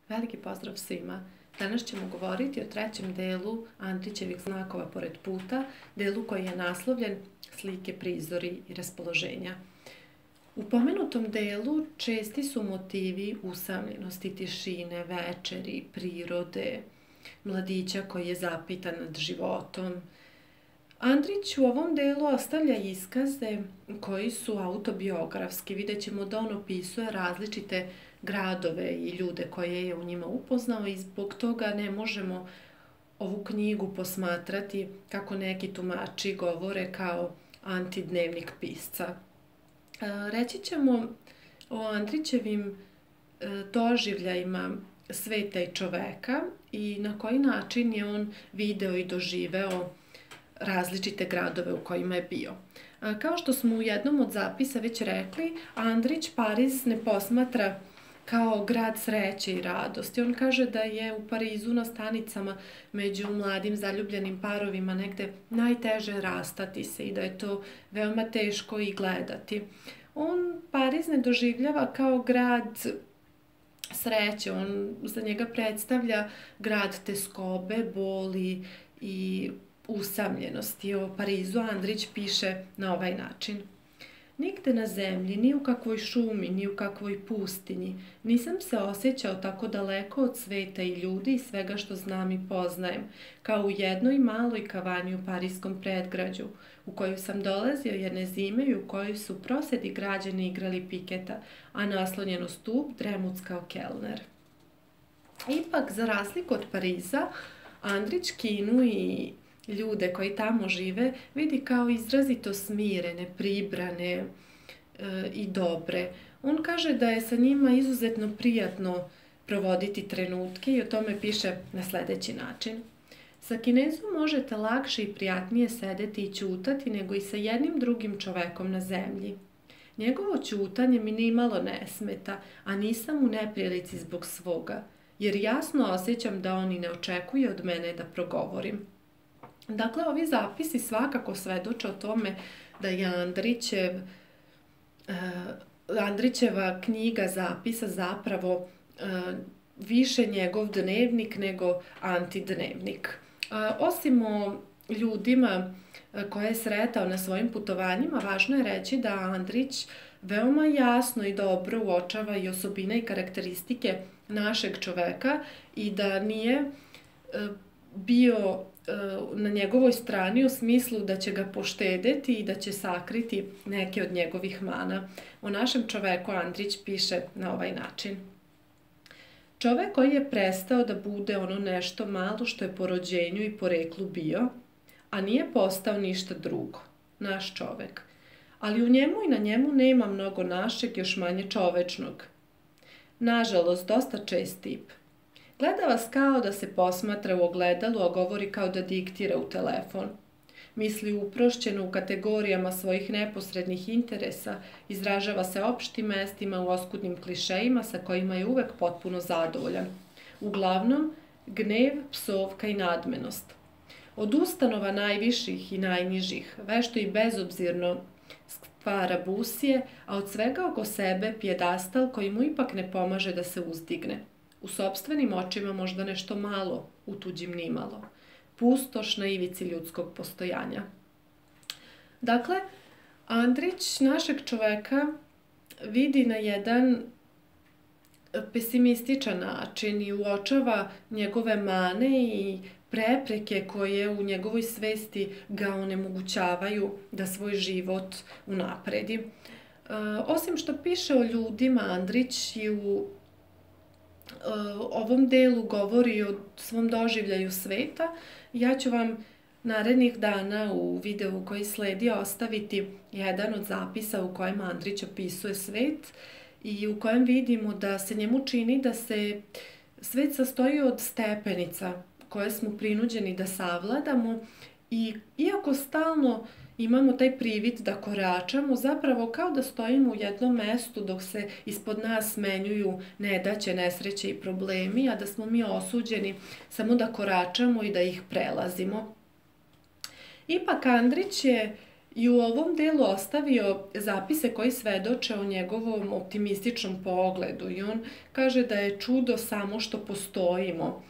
Veliki pozdrav svima. Danas ćemo govoriti o trećem delu Andrićevih znakova pored puta, delu koji je naslovljen Slike, prizori i raspoloženja. U pomenutom delu česti su motivi usamljenosti, tišine, večeri, prirode, mladića koji je zapitan nad životom. Andrić u ovom delu ostavlja iskaze koji su autobiografski. Vidjet ćemo da on opisuje različite gradove i ljude koje je u njima upoznao i zbog toga ne možemo ovu knjigu posmatrati, kako neki tumači govore, kao antidnevnik pisca. Reći ćemo o Andrićevim doživljajima sveta i čoveka i na koji način je on video i doživeo različite gradove u kojima je bio. Kao što smo u jednom od zapisa već rekli, Andrić Pariz ne posmatra kao grad sreće i radosti. On kaže da je u Parizu na stanicama među mladim zaljubljenim parovima negde najteže rastati se i da je to veoma teško i gledati. On Pariz ne doživljava kao grad sreće, on za njega predstavlja grad teskobe, boli i usamljenosti. O Parizu Andrić piše na ovaj način. Nigde na zemlji, ni u kakvoj šumi, ni u kakvoj pustinji, nisam se osjećao tako daleko od sveta i ljudi i svega što znam i poznajem, kao u jednoj maloj kavani u pariskom predgrađu, u koju sam dolazio jedne zime i u kojoj su prosedi građani igrali piketa, a naslonjen u stup dremuckao kelner. Ipak, za razliku od Pariza, Andrić Kinu i ljude koji tamo žive vidi kao izrazito smirene, pribrane i dobre. On kaže da je sa njima izuzetno prijatno provoditi trenutke i o tome piše na sledeći način. Sa Kinezom možete lakše i prijatnije sedeti i ćutati nego i sa jednim drugim čovekom na zemlji. Njegovo ćutanje mi nimalo ne smeta, a nisam u neprilici zbog svoga, jer jasno osjećam da on i ne očekuje od mene da progovorim. Dakle, ovi zapisi svakako svedoče o tome da je Andrićeva knjiga zapisa zapravo više njegov dnevnik nego antidnevnik. Osim o ljudima koje je sretao na svojim putovanjima, važno je reći da Andrić veoma jasno i dobro uočava i osobine i karakteristike našeg čoveka i da nije bio na njegovoj strani u smislu da će ga poštedeti i da će sakriti neke od njegovih mana. O našem čoveku Andrić piše na ovaj način. Čovek koji je prestao da bude ono nešto malo što je po rođenju i poreklu bio, a nije postao ništa drugo, naš čovek. Ali u njemu i na njemu nema mnogo našeg, još manje čovečnog. Nažalost, dosta čest tip. Gleda vas kao da se posmatra u ogledalu, a govori kao da diktira u telefon. Misli uprošćeno u kategorijama svojih neposrednih interesa, izražava se opštim mestima u oskudnim klišejima sa kojima je uvek potpuno zadovoljan. Uglavnom, gnev, psovka i nadmenost. Od ustanova najviših i najnižih, vešto i bezobzirno stvara busije, a od svega oko sebe pijedastal koji mu ipak ne pomaže da se uzdigne. U sopstvenim očima možda nešto malo, u tuđim nimalo. Pustoš na ivici ljudskog postojanja. Dakle, Andrić našeg čoveka vidi na jedan pesimističan način i uočava njegove mane i prepreke koje u njegovoj svesti ga onemogućavaju da svoj život unapredi. Osim što piše o ljudima, Andrić i u ovom delu govori o svom doživljaju sveta. Ja ću vam narednih dana u videu koji sledi ostaviti jedan od zapisa u kojem Andrić opisuje svet i u kojem vidimo da se njemu čini da se svet sastoji od stepenica koje smo prinuđeni da savladamo i iako stalno imamo taj privid da koračamo, zapravo kao da stojimo u jednom mestu dok se ispod nas smenjuju nedaće, nesreće i problemi, a da smo mi osuđeni samo da koračamo i da ih prelazimo. Ipak Andrić je i u ovom delu ostavio zapise koji svedoče o njegovom optimističnom pogledu i on kaže da je čudo samo što postojimo.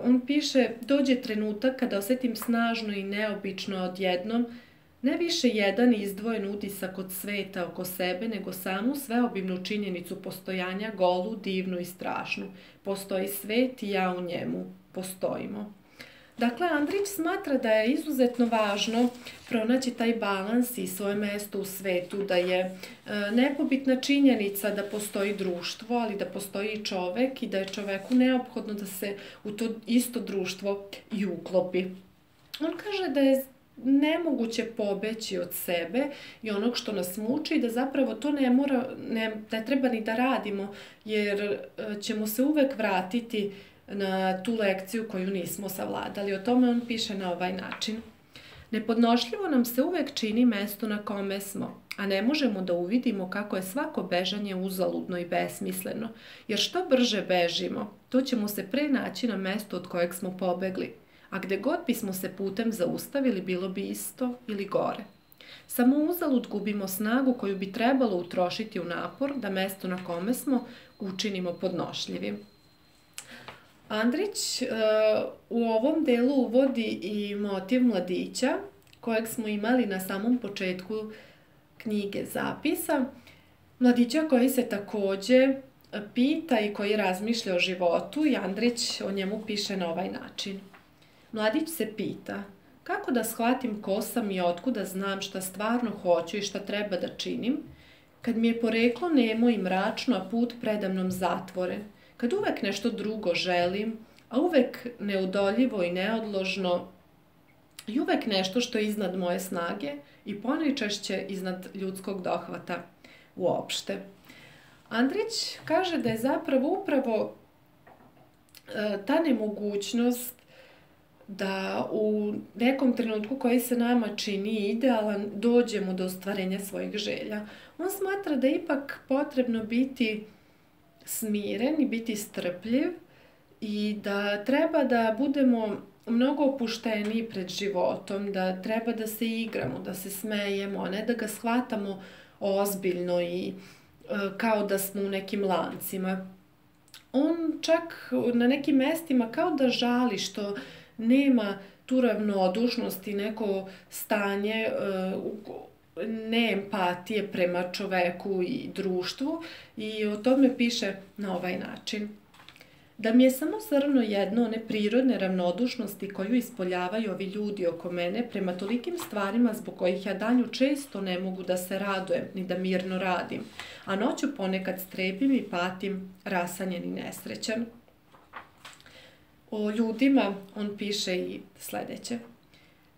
On piše, dođe trenutak kada osetim snažno i neobično odjednom, ne više jedan izdvojen utisak od sveta oko sebe, nego samu sveobimnu činjenicu postojanja, golu, divnu i strašnu. Postoji svet i ja u njemu. Postojimo. Dakle, Andrić smatra da je izuzetno važno pronaći taj balans i svoje mesto u svetu, da je nepobitna činjenica da postoji društvo, ali da postoji i čovek i da je čoveku neophodno da se u to isto društvo i uklopi. On kaže da je nemoguće pobeći od sebe i onog što nas muči i da zapravo to ne treba ni da radimo, jer ćemo se uvek vratiti na tu lekciju koju nismo savladali. O tome on piše na ovaj način. Nepodnošljivo nam se uvek čini mesto na kome smo, a ne možemo da uvidimo kako je svako bežanje uzaludno i besmisleno, jer što brže bežimo, to ćemo se pre naći na mestu od kojeg smo pobegli, a gde god bismo se putem zaustavili, bilo bi isto ili gore. Samo uzalud gubimo snagu koju bi trebalo utrošiti u napor da mesto na kome smo učinimo podnošljivim. Andrić u ovom delu uvodi i motiv mladića, kojeg smo imali na samom početku knjige zapisa. Mladića koji se takođe pita i koji razmišlja o životu i Andrić o njemu piše na ovaj način. Mladić se pita, kako da shvatim ko sam i otkuda znam šta stvarno hoću i šta treba da činim, kad mi je poreklo nemo i mračno, a put predamnom zatvoren, kad uvek nešto drugo želim, a uvek neudoljivo i neodložno i uvek nešto što je iznad moje snage i ponajčešće iznad ljudskog dohvata uopšte. Andrić kaže da je zapravo upravo ta nemogućnost da u nekom trenutku koji se nama čini idealan dođemo do ostvarenja svojih želja. On smatra da je ipak potrebno biti smiren i biti strpljiv i da treba da budemo mnogo opušteniji pred životom, da treba da se igramo, da se smejemo, a ne da ga shvatamo ozbiljno i kao da smo u nekim lancima. On čak na nekim mestima kao da žali što nema tu ravnodušnost i neko stanje neempatije prema čoveku i društvu i o tome piše na ovaj način. Da mi je samo zrno jedno one prirodne ravnodušnosti koju ispoljavaju ovi ljudi oko mene prema tolikim stvarima zbog kojih ja danju često ne mogu da se radujem ni da mirno radim, a noću ponekad strepim i patim rasanjen i nesrećan. O ljudima on piše i sledeće.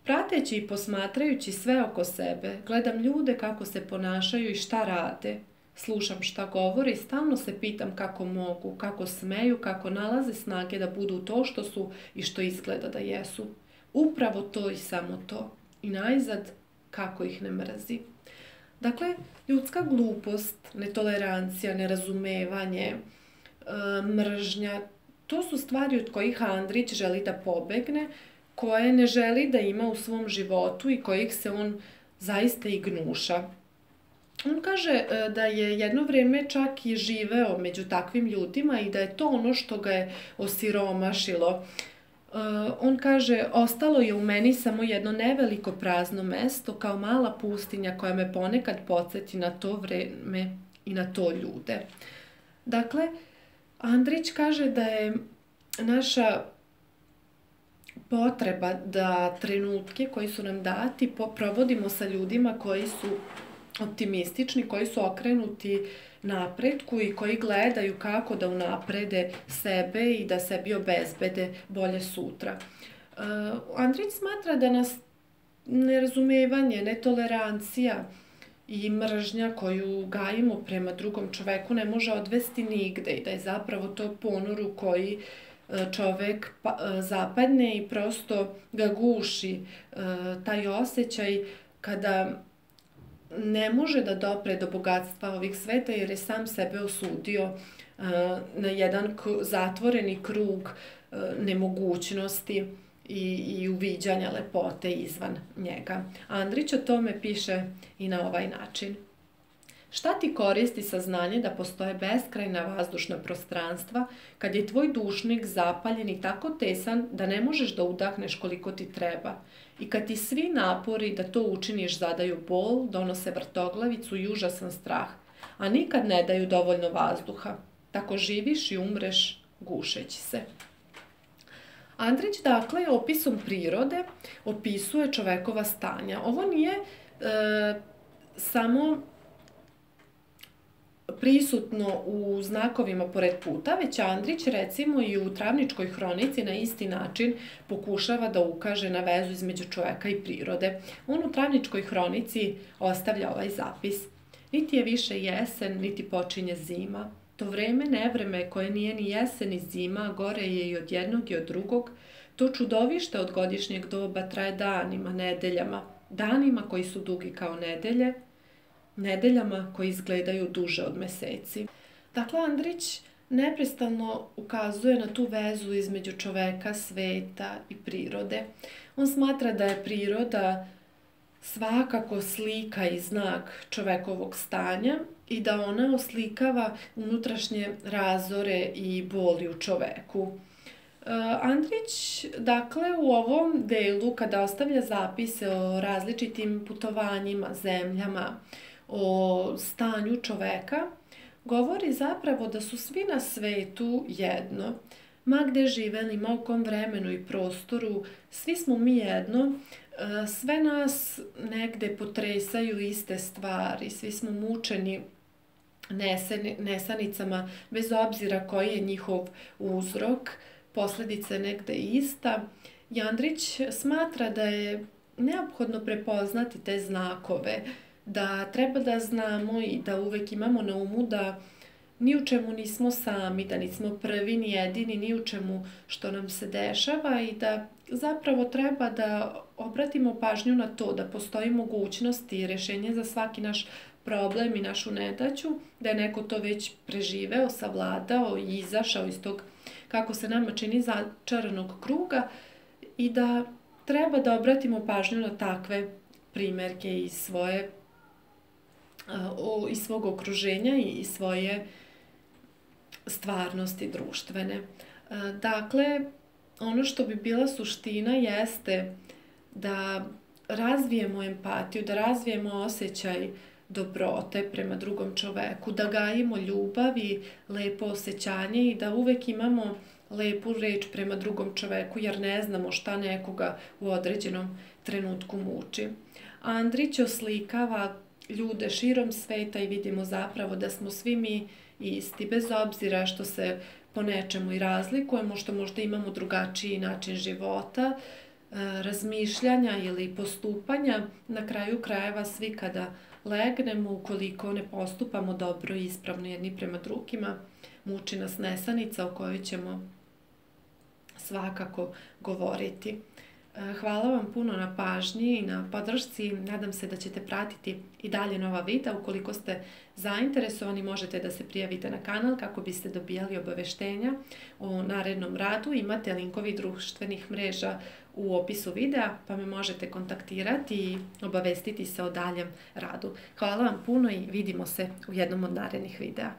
Prateći i posmatrajući sve oko sebe, gledam ljude kako se ponašaju i šta rade. Slušam šta govore i stalno se pitam kako mogu, kako smeju, kako nalaze snage da budu to što su i što izgleda da jesu. Upravo to i samo to. I najzad, kako ih ne mrzi. Dakle, ljudska glupost, netolerancija, nerazumevanje, mržnja, to su stvari od kojih Andrić želi da pobegne, koje ne želi da ima u svom životu i kojih se on zaista i gnuša. On kaže da je jedno vreme čak i živeo među takvim ljudima i da je to ono što ga je osiromašilo. On kaže, ostalo je u meni samo jedno neveliko prazno mesto kao mala pustinja koja me ponekad podsjeti na to vreme i na to ljude. Dakle, Andrić kaže da je naša potreba da trenutke koji su nam dati provodimo sa ljudima koji su optimistični, koji su okrenuti napretku i koji gledaju kako da unaprede sebe i da sebi obezbede bolje sutra. Andrić smatra da nas nerazumevanje, netolerancija i mržnja koju gajimo prema drugom čoveku ne može odvesti nigde i da je zapravo to ponor u koji čovek zapadne i prosto ga guši taj osjećaj kada ne može da dopre do bogatstva ovih sveta jer je sam sebe osudio na jedan zatvoreni krug nemogućnosti i uviđanja lepote izvan njega. Andrić o tome piše i na ovaj način. Šta ti koristi saznanje da postoje beskrajna vazdušna prostranstva kad je tvoj dušnik zapaljen i tako tesan da ne možeš da udahneš koliko ti treba i kad ti svi napori da to učiniš zadaju bol, donose vrtoglavicu i užasan strah, a nikad ne daju dovoljno vazduha. Tako živiš i umreš gušeći se. Andrić, dakle, opisom prirode opisuje čovekova stanja. Ovo nije samo prisutno u znakovima pored puta, već Andrić recimo i u Travničkoj hronici na isti način pokušava da ukaže na vezu između čoveka i prirode. On u Travničkoj hronici ostavlja ovaj zapis. Niti je više jesen, niti počinje zima. To vreme nevreme koje nije ni jesen ni zima, gore je i od jednog i od drugog. To čudovište od godišnjeg doba traje danima, nedeljama. Danima koji su dugi kao nedelje, nedeljama koji izgledaju duže od meseci. Dakle, Andrić neprestano ukazuje na tu vezu između čoveka, sveta i prirode. On smatra da je priroda svakako slika i znak čovekovog stanja i da ona oslikava unutrašnje razore i boli u čoveku. Andrić, dakle, u ovom delu, kada ostavlja zapise o različitim putovanjima, zemljama, o stanju čoveka, govori zapravo da su svi na svetu jedno. Ma gde živeli, ma u kom vremenu i prostoru, svi smo mi jedno, sve nas negde potresaju iste stvari, svi smo mučeni nesanicama, bez obzira koji je njihov uzrok, posledica je negde ista. I Andrić smatra da je neophodno prepoznati te znakove, da treba da znamo i da uvek imamo na umu da ni u čemu nismo sami, da nismo prvi ni jedini, ni u čemu što nam se dešava i da zapravo treba da obratimo pažnju na to da postoji mogućnost i rešenje za svaki naš problem i našu nedaću, da je neko to već preživeo, savladao i izašao iz tog, kako se nama čini, začaranog kruga i da treba da obratimo pažnju na takve primerke iz svog okruženja i svoje stvarnosti društvene. Dakle, ono što bi bila suština jeste da razvijemo empatiju, da razvijemo osjećaj dobrote prema drugom čoveku, da gajimo ljubav i lepo osjećanje i da uvek imamo lepu reč prema drugom čoveku jer ne znamo šta nekoga u određenom trenutku muči. Andrić oslikava ljude širom sveta i vidimo zapravo da smo svi mi isti, bez obzira što se po nečemu i razlikujemo, što možda imamo drugačiji način života, razmišljanja ili postupanja. Na kraju krajeva svi kada legnemo, ukoliko ne postupamo dobro i ispravno jedni prema drugima, muči nas nesanica o kojoj ćemo svakako govoriti. Hvala vam puno na pažnji i na podršci. Nadam se da ćete pratiti i dalje nova videa. Ukoliko ste zainteresovani, možete da se prijavite na kanal kako biste dobijali obaveštenja o narednom radu. Imate linkovi društvenih mreža u opisu videa, pa me možete kontaktirati i obavestiti se o daljem radu. Hvala vam puno i vidimo se u jednom od narednih videa.